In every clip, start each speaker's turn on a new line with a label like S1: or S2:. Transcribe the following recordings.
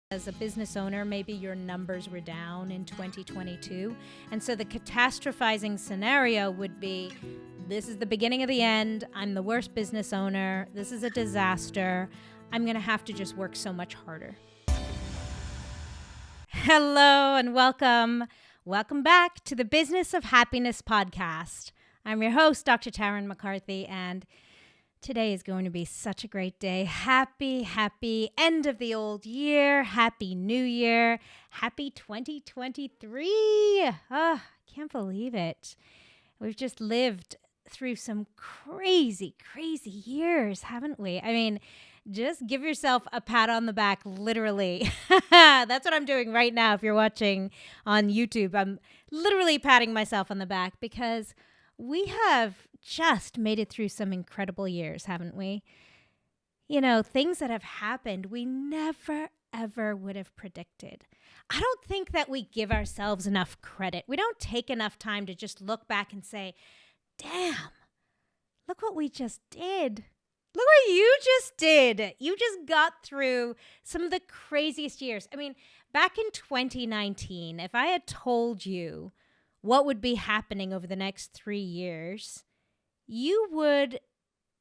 S1: As a business owner, maybe your numbers were down in 2022. And so the catastrophizing scenario would be, this is the beginning of the end. I'm the worst business owner. This is a disaster. I'm going to have to just work so much harder. Hello and welcome. Welcome back to the Business of Happiness podcast. I'm your host, Dr. Tarryn MacCarthy, and today is going to be such a great day. Happy end of the old year. Happy New Year. Happy 2023. Oh, I can't believe it. We've just lived through some crazy years, haven't we? I mean, just give yourself a pat on the back, literally. That's what I'm doing right now. If you're watching on YouTube, I'm literally patting myself on the back because we have just made it through some incredible years, haven't we? You know, things that have happened we never, ever would have predicted. I don't think that we give ourselves enough credit. We don't take enough time to just look back and say, damn, look what we just did. Look what you just did. You just got through some of the craziest years. I mean, back in 2019, if I had told you what would be happening over the next 3 years, you would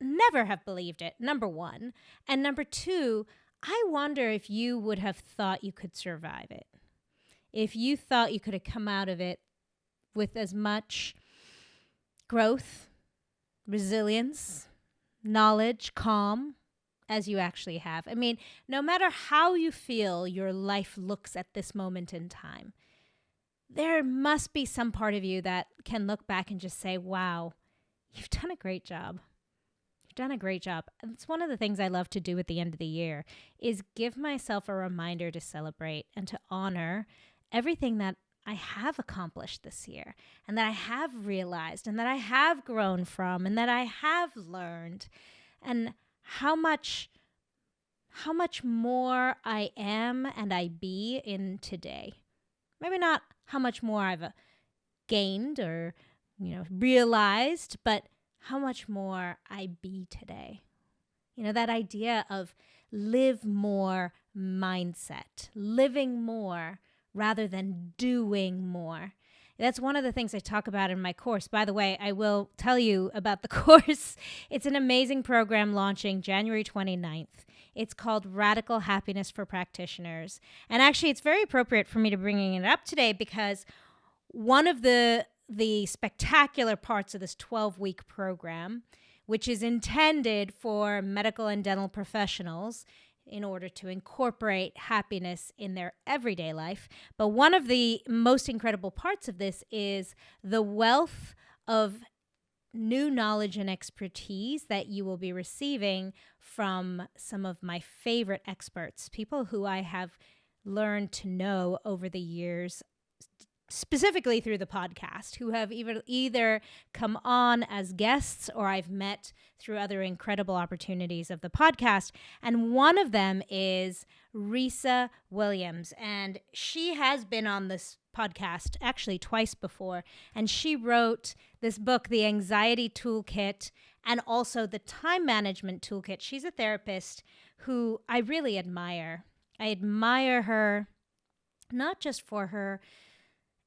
S1: never have believed it, number one. And number two, I wonder if you would have thought you could survive it. If you thought you could have come out of it with as much growth, resilience, knowledge, calm as you actually have. I mean, no matter how you feel your life looks at this moment in time, there must be some part of you that can look back and just say, wow, you've done a great job. You've done a great job. And it's one of the things I love to do at the end of the year is give myself a reminder to celebrate and to honor everything that I have accomplished this year and that I have realized and that I have grown from and that I have learned and how much more I am and I be in today. Maybe not how much more I've gained or, realized, but how much more I be today. That idea of live more mindset, living more rather than doing more. That's one of the things I talk about in my course. By the way, I will tell you about the course. It's an amazing program launching January 29th. It's called Radical Happiness for Practitioners. And actually, it's very appropriate for me to bringing it up today because one of the spectacular parts of this 12-week program, which is intended for medical and dental professionals in order to incorporate happiness in their everyday life. But one of the most incredible parts of this is the wealth of new knowledge and expertise that you will be receiving from some of my favorite experts, people who I have learned to know over the years, specifically through the podcast, who have either come on as guests or I've met through other incredible opportunities of the podcast. And one of them is Risa Williams. And she has been on this podcast actually twice before. And she wrote this book, The Anxiety Toolkit, and also the Time Management Toolkit. She's a therapist who I really admire. I admire her not just for her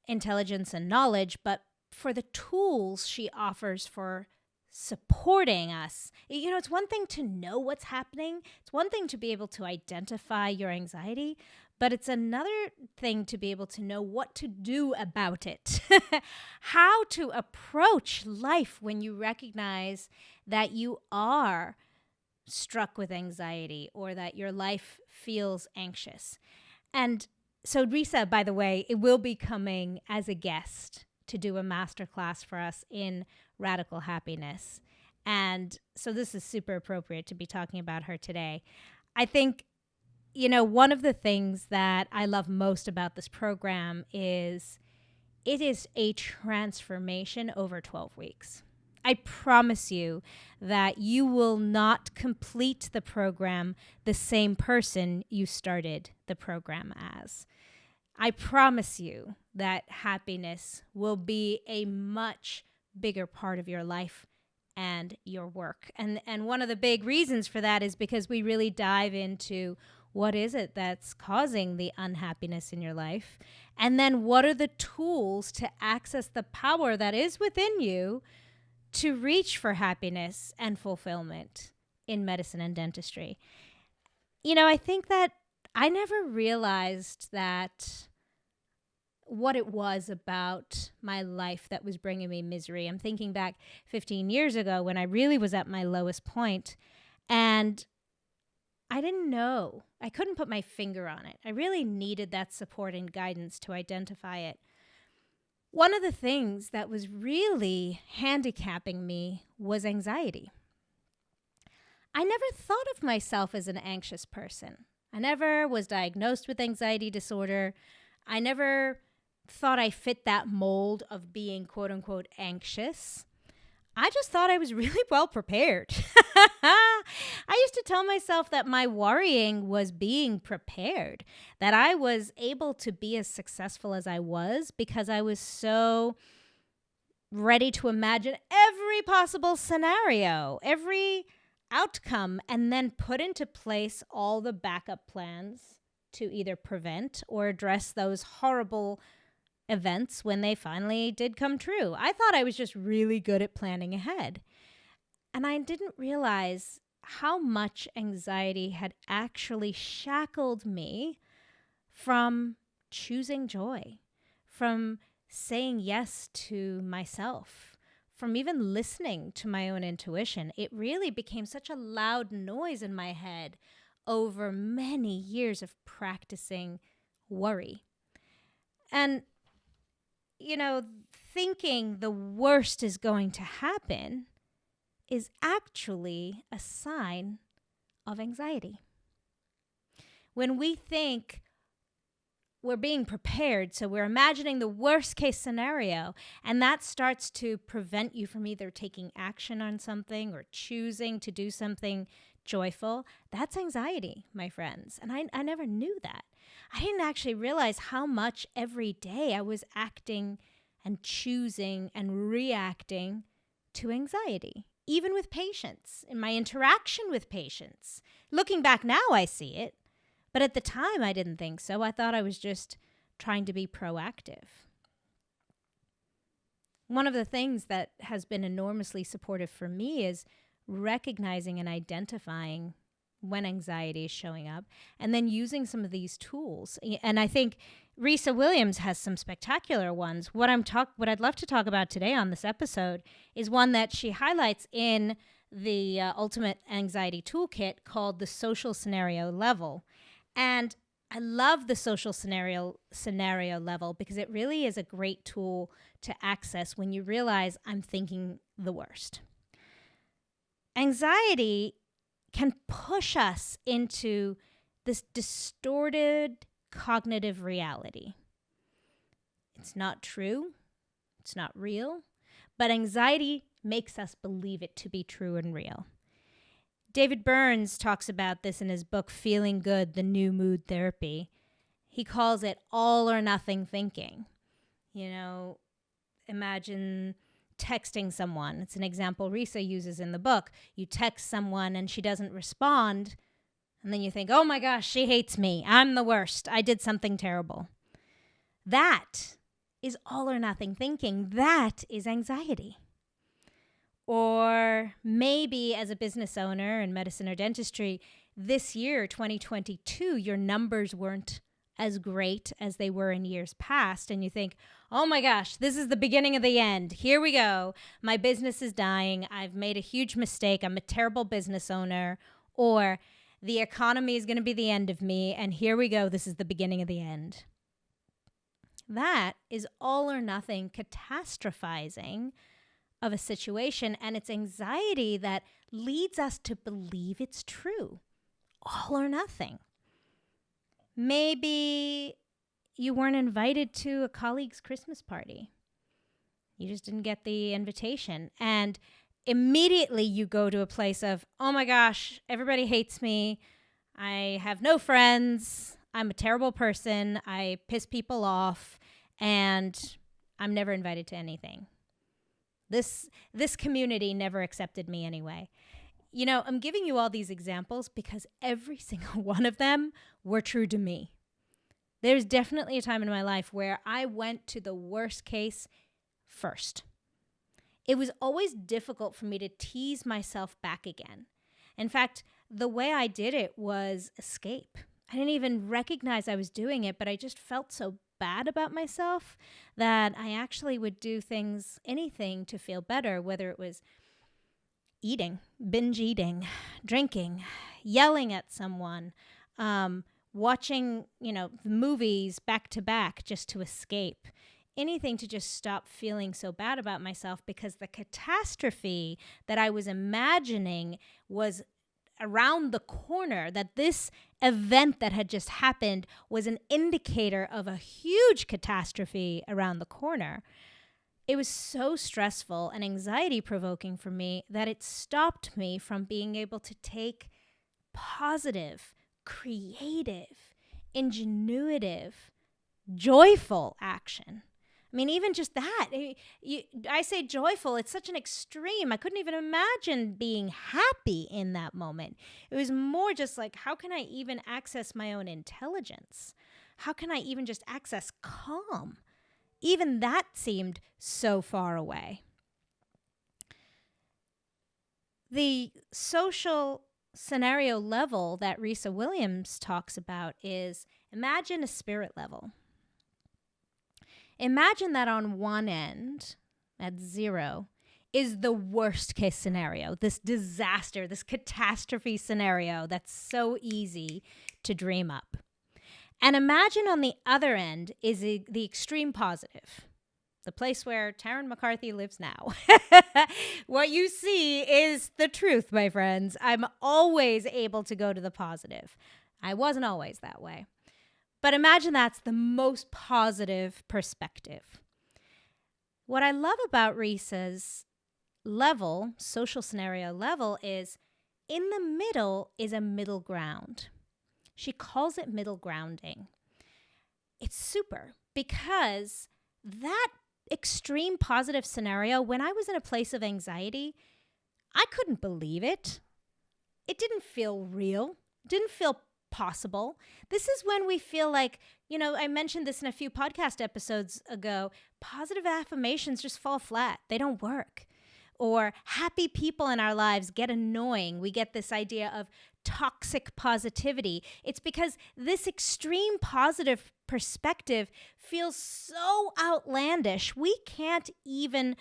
S1: intelligence and knowledge, but for the tools she offers for supporting us. It's one thing to know what's happening. It's one thing to be able to identify your anxiety, but it's another thing to be able to know what to do about it. How to approach life when you recognize that you are struck with anxiety or that your life feels anxious. And so Risa, by the way, it will be coming as a guest to do a masterclass for us in radical happiness. And so this is super appropriate to be talking about her today. I think, one of the things that I love most about this program is it is a transformation over 12 weeks. I promise you that you will not complete the program the same person you started the program as. I promise you that happiness will be a much bigger part of your life and your work. And one of the big reasons for that is because we really dive into What is it that's causing the unhappiness in your life? And then what are the tools to access the power that is within you to reach for happiness and fulfillment in medicine and dentistry? I think that I never realized that what it was about my life that was bringing me misery. I'm thinking back 15 years ago when I really was at my lowest point, and I didn't know. I couldn't put my finger on it. I really needed that support and guidance to identify it. One of the things that was really handicapping me was anxiety. I never thought of myself as an anxious person. I never was diagnosed with anxiety disorder. I never thought I fit that mold of being quote unquote anxious. I just thought I was really well prepared. I used to tell myself that my worrying was being prepared, that I was able to be as successful as I was because I was so ready to imagine every possible scenario, every outcome, and then put into place all the backup plans to either prevent or address those horrible events when they finally did come true. I thought I was just really good at planning ahead. And I didn't realize how much anxiety had actually shackled me from choosing joy, from saying yes to myself, from even listening to my own intuition. It really became such a loud noise in my head over many years of practicing worry. And thinking the worst is going to happen is actually a sign of anxiety. When we think we're being prepared, so we're imagining the worst case scenario, and that starts to prevent you from either taking action on something or choosing to do something joyful, that's anxiety, my friends. And I never knew that. I didn't actually realize how much every day I was acting and choosing and reacting to anxiety, even with patients, in my interaction with patients. Looking back now, I see it. But at the time, I didn't think so. I thought I was just trying to be proactive. One of the things that has been enormously supportive for me is recognizing and identifying when anxiety is showing up, and then using some of these tools. And I think Risa Williams has some spectacular ones. What I'd love to talk about today on this episode is one that she highlights in the Ultimate Anxiety Toolkit called the Social Scenario Level. And I love the social scenario level because it really is a great tool to access when you realize I'm thinking the worst. Anxiety can push us into this distorted cognitive reality. It's not true. It's not real. But anxiety makes us believe it to be true and real. David Burns talks about this in his book, Feeling Good, The New Mood Therapy. He calls it all or nothing thinking. Imagine texting someone. It's an example Risa uses in the book. You text someone and she doesn't respond, and then you think, oh my gosh, she hates me. I'm the worst. I did something terrible. That is all or nothing thinking. That is anxiety. Or maybe as a business owner in medicine or dentistry, this year, 2022, your numbers weren't as great as they were in years past. And you think, oh my gosh, this is the beginning of the end. Here we go. My business is dying. I've made a huge mistake. I'm a terrible business owner. Or the economy is going to be the end of me. And here we go. This is the beginning of the end. That is all or nothing catastrophizing of a situation. And it's anxiety that leads us to believe it's true. All or nothing. Maybe you weren't invited to a colleague's Christmas party. You just didn't get the invitation. And immediately you go to a place of, oh my gosh, everybody hates me. I have no friends. I'm a terrible person. I piss people off. And I'm never invited to anything. This community never accepted me anyway. I'm giving you all these examples because every single one of them were true to me. There's definitely a time in my life where I went to the worst case first. It was always difficult for me to tease myself back again. In fact, the way I did it was escape. I didn't even recognize I was doing it, but I just felt so bad about myself that I actually would do anything to feel better, whether it was eating, binge eating, drinking, yelling at someone, watching, movies back to back just to escape. Anything to just stop feeling so bad about myself, because the catastrophe that I was imagining was around the corner, that this event that had just happened was an indicator of a huge catastrophe around the corner. It was so stressful and anxiety provoking for me that it stopped me from being able to take positive, creative, ingenuitive, joyful action. I mean, even just that, I say joyful, it's such an extreme. I couldn't even imagine being happy in that moment. It was more just like, how can I even access my own intelligence? How can I even just access calm? Even that seemed so far away. The social scenario level that Risa Williams talks about is, imagine a spirit level. Imagine that on one end, at 0, is the worst case scenario, this disaster, this catastrophe scenario that's so easy to dream up. And imagine on the other end is the extreme positive, the place where Tarryn MacCarthy lives now. What you see is the truth, my friends. I'm always able to go to the positive. I wasn't always that way. But imagine that's the most positive perspective. What I love about Risa's level, social scenario level, is in the middle is a middle ground. She calls it middle grounding. It's super because that extreme positive scenario, when I was in a place of anxiety, I couldn't believe it. It didn't feel real, didn't feel possible. This is when we feel like, I mentioned this in a few podcast episodes ago, positive affirmations just fall flat. They don't work. Or happy people in our lives get annoying. We get this idea of toxic positivity. It's because this extreme positive perspective feels so outlandish, we can't even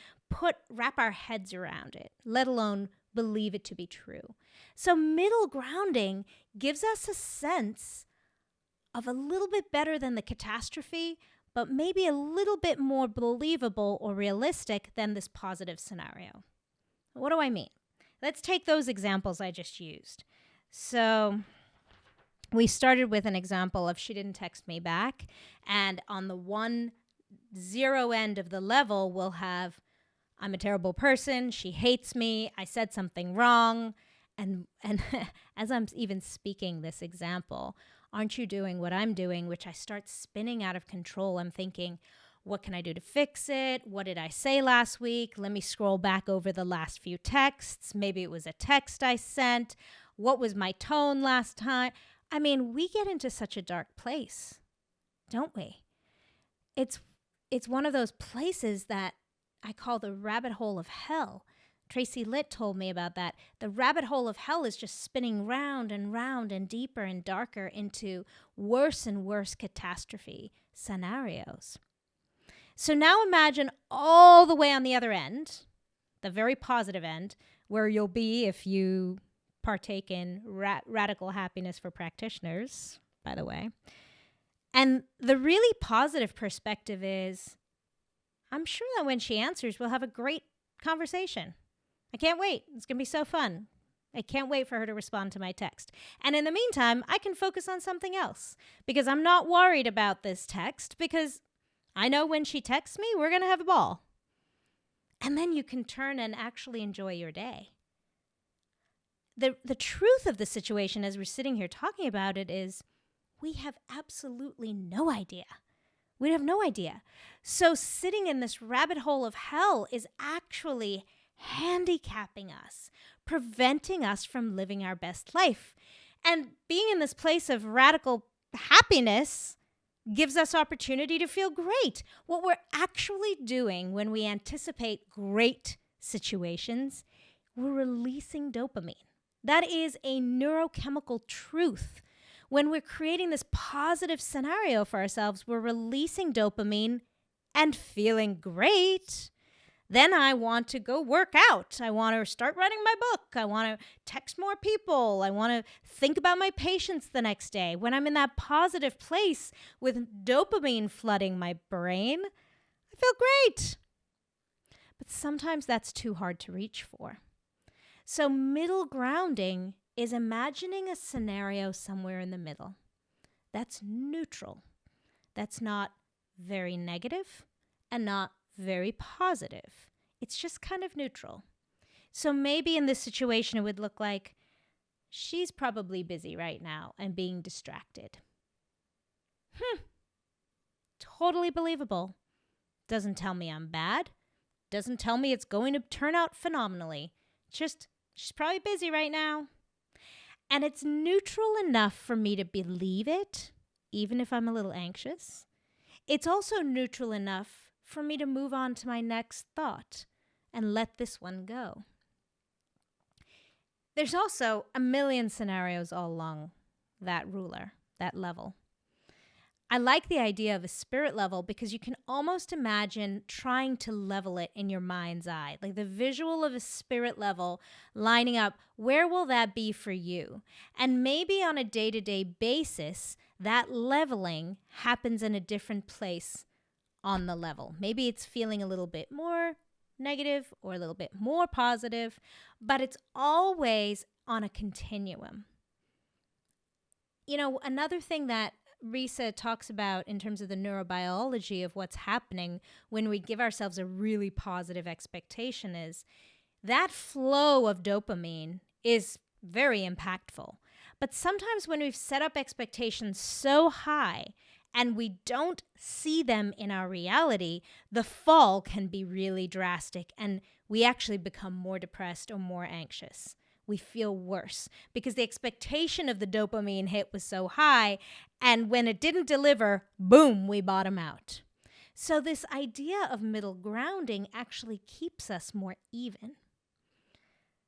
S1: wrap our heads around it, let alone believe it to be true. So middle grounding gives us a sense of a little bit better than the catastrophe, but maybe a little bit more believable or realistic than this positive scenario. What do I mean? Let's take those examples I just used. So we started with an example of she didn't text me back, and on the 0 end of the level, we'll have, I'm a terrible person, she hates me, I said something wrong. And as I'm even speaking this example, aren't you doing what I'm doing, which I start spinning out of control. I'm thinking, what can I do to fix it? What did I say last week? Let me scroll back over the last few texts. Maybe it was a text I sent. What was my tone last time? I mean, we get into such a dark place, don't we? It's one of those places that I call the rabbit hole of hell. Tracy Litt told me about that. The rabbit hole of hell is just spinning round and round and deeper and darker into worse and worse catastrophe scenarios. So now imagine all the way on the other end, the very positive end, where you'll be if you partake in radical happiness for practitioners, by the way. And the really positive perspective is, I'm sure that when she answers, we'll have a great conversation. I can't wait. It's going to be so fun. I can't wait for her to respond to my text. And in the meantime, I can focus on something else because I'm not worried about this text because I know when she texts me, we're going to have a ball. And then you can turn and actually enjoy your day. The truth of the situation as we're sitting here talking about it is we have absolutely no idea. We have no idea. So sitting in this rabbit hole of hell is actually handicapping us, preventing us from living our best life. And being in this place of radical happiness gives us opportunity to feel great. What we're actually doing when we anticipate great situations, we're releasing dopamine. That is a neurochemical truth. When we're creating this positive scenario for ourselves, we're releasing dopamine and feeling great. Then I want to go work out. I want to start writing my book. I want to text more people. I want to think about my patients the next day. When I'm in that positive place with dopamine flooding my brain, I feel great. But sometimes that's too hard to reach for. So middle grounding is imagining a scenario somewhere in the middle. That's neutral. That's not very negative and not very positive. It's just kind of neutral. So maybe in this situation, it would look like she's probably busy right now and being distracted. Totally believable. Doesn't tell me I'm bad. Doesn't tell me it's going to turn out phenomenally. Just, she's probably busy right now. And it's neutral enough for me to believe it, even if I'm a little anxious. It's also neutral enough for me to move on to my next thought and let this one go. There's also a million scenarios all along that ruler, that level. I like the idea of a spirit level because you can almost imagine trying to level it in your mind's eye. Like the visual of a spirit level lining up, where will that be for you? And maybe on a day-to-day basis, that leveling happens in a different place on the level. Maybe it's feeling a little bit more negative or a little bit more positive, but it's always on a continuum. You know, another thing that Risa talks about in terms of the neurobiology of what's happening when we give ourselves a really positive expectation is that flow of dopamine is very impactful. But sometimes when we've set up expectations so high and we don't see them in our reality, the fall can be really drastic and we actually become more depressed or more anxious. We feel worse because the expectation of the dopamine hit was so high, and when it didn't deliver, boom, we bottom out. So this idea of middle grounding actually keeps us more even.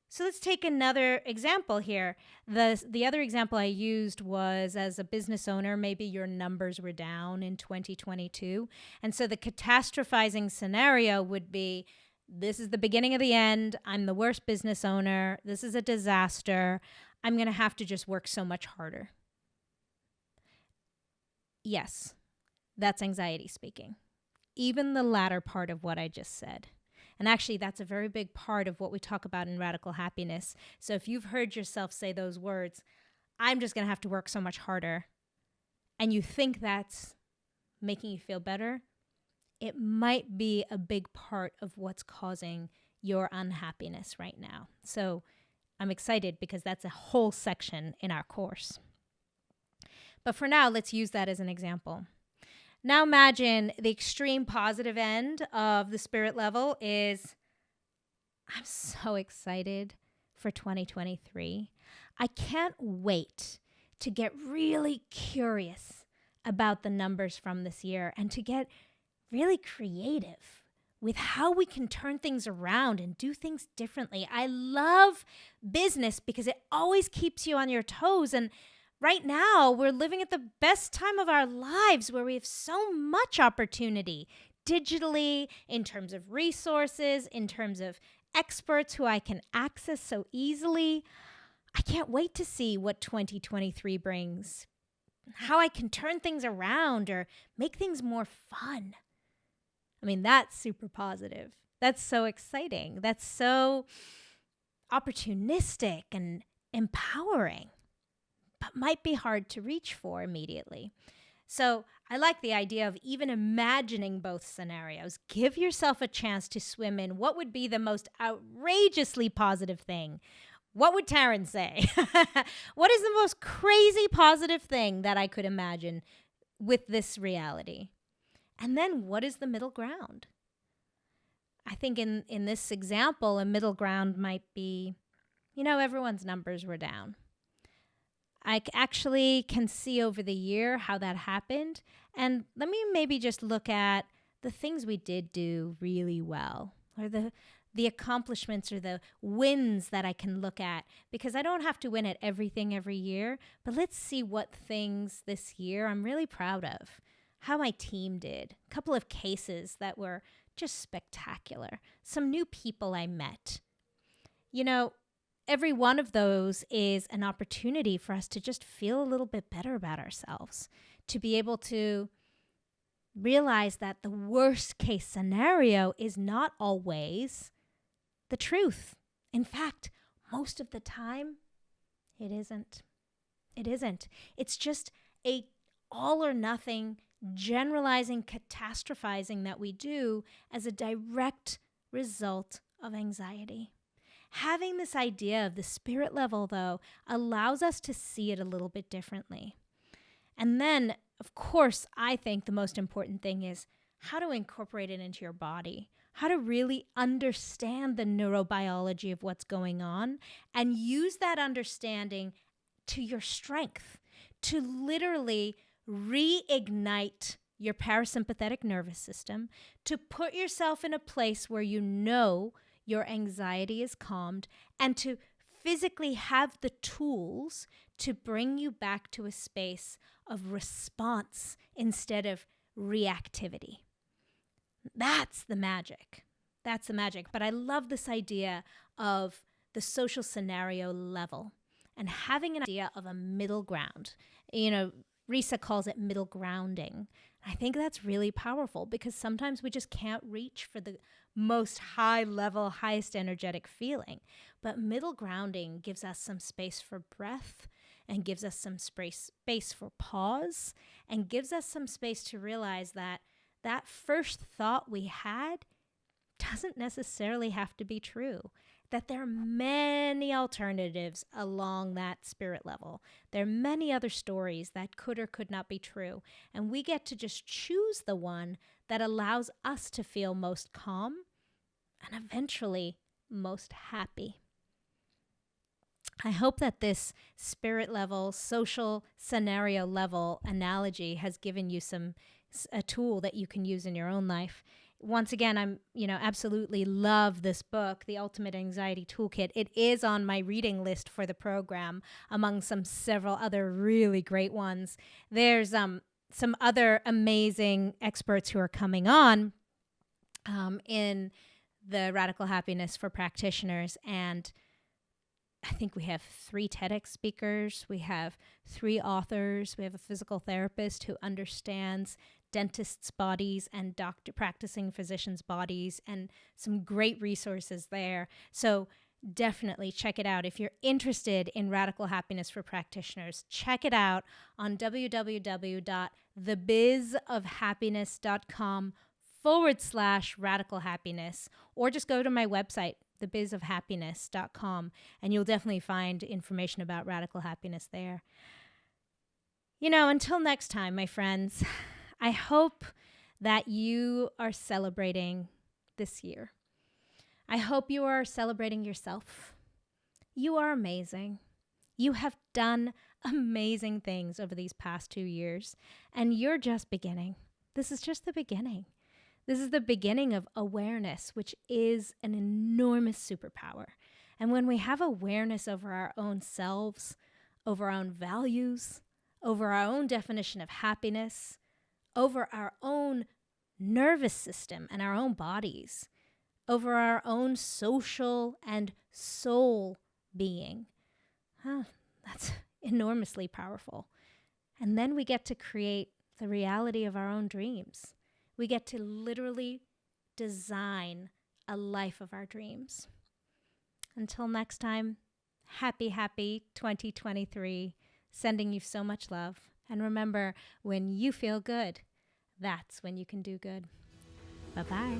S1: So let's take another example here. The other example I used was as a business owner, maybe your numbers were down in 2022. And so the catastrophizing scenario would be, this is the beginning of the end. I'm the worst business owner. This is a disaster. I'm going to have to just work so much harder. Yes, that's anxiety speaking. Even the latter part of what I just said. And actually, that's a very big part of what we talk about in Radical Happiness. So if you've heard yourself say those words, I'm just going to have to work so much harder, and you think that's making you feel better, it might be a big part of what's causing your unhappiness right now. So I'm excited because that's a whole section in our course. But for now, let's use that as an example. Now imagine the extreme positive end of the spirit level is, I'm so excited for 2023. I can't wait to get really curious about the numbers from this year and to get really creative with how we can turn things around and do things differently. I love business because it always keeps you on your toes. And right now, we're living at the best time of our lives where we have so much opportunity digitally, in terms of resources, in terms of experts who I can access so easily. I can't wait to see what 2023 brings, how I can turn things around or make things more fun. I mean, that's super positive. That's so exciting. That's so opportunistic and empowering, but might be hard to reach for immediately. So I like the idea of even imagining both scenarios. Give yourself a chance to swim in what would be the most outrageously positive thing. What would Tarryn say? What is the most crazy positive thing that I could imagine with this reality? And then what is the middle ground? I think in this example, a middle ground might be, Everyone's numbers were down. I actually can see over the year how that happened. And let me maybe just look at the things we did do really well, or the accomplishments or the wins that I can look at, because I don't have to win at everything every year. But let's see what things this year I'm really proud of. How my team did. A couple of cases that were just spectacular. Some new people I met. Every one of those is an opportunity for us to just feel a little bit better about ourselves, to be able to realize that the worst case scenario is not always the truth. In fact, most of the time, it isn't. It isn't. It's just a all or nothing generalizing, catastrophizing that we do as a direct result of anxiety. Having this idea of the spirit level, though, allows us to see it a little bit differently. And then, of course, I think the most important thing is how to incorporate it into your body, how to really understand the neurobiology of what's going on and use that understanding to your strength, to literally reignite your parasympathetic nervous system, to put yourself in a place where your anxiety is calmed, and to physically have the tools to bring you back to a space of response instead of reactivity. That's the magic. That's the magic. But I love this idea of the social scenario level and having an idea of a middle ground. Risa calls it middle grounding. I think that's really powerful because sometimes we just can't reach for the most high level, highest energetic feeling. But middle grounding gives us some space for breath and gives us some space for pause and gives us some space to realize that that first thought we had doesn't necessarily have to be true, that there are many alternatives along that spirit level. There are many other stories that could or could not be true, and we get to just choose the one that allows us to feel most calm and eventually most happy. I hope that this spirit level, social scenario level analogy has given you a tool that you can use in your own life. Once again, I'm, absolutely love this book, The Ultimate Anxiety Toolkit. It is on my reading list for the program among several other really great ones. There's some other amazing experts who are coming on in the Radical Happiness for Practitioners. And I think we have 3 TEDx speakers. We have 3 authors. We have a physical therapist who understands dentists' bodies and practicing physicians' bodies, and some great resources there. So definitely check it out. If you're interested in Radical Happiness for Practitioners, check it out on www.thebizofhappiness.com/radical happiness, or just go to my website, thebizofhappiness.com, and you'll definitely find information about Radical Happiness there. Until next time, my friends, I hope that you are celebrating this year. I hope you are celebrating yourself. You are amazing. You have done amazing things over these past 2 years, and you're just beginning. This is just the beginning. This is the beginning of awareness, which is an enormous superpower. And when we have awareness over our own selves, over our own values, over our own definition of happiness, over our own nervous system and our own bodies, over our own social and soul being, that's enormously powerful. And then we get to create the reality of our own dreams. We get to literally design a life of our dreams. Until next time, happy 2023. Sending you so much love. And remember, when you feel good, that's when you can do good. Bye-bye.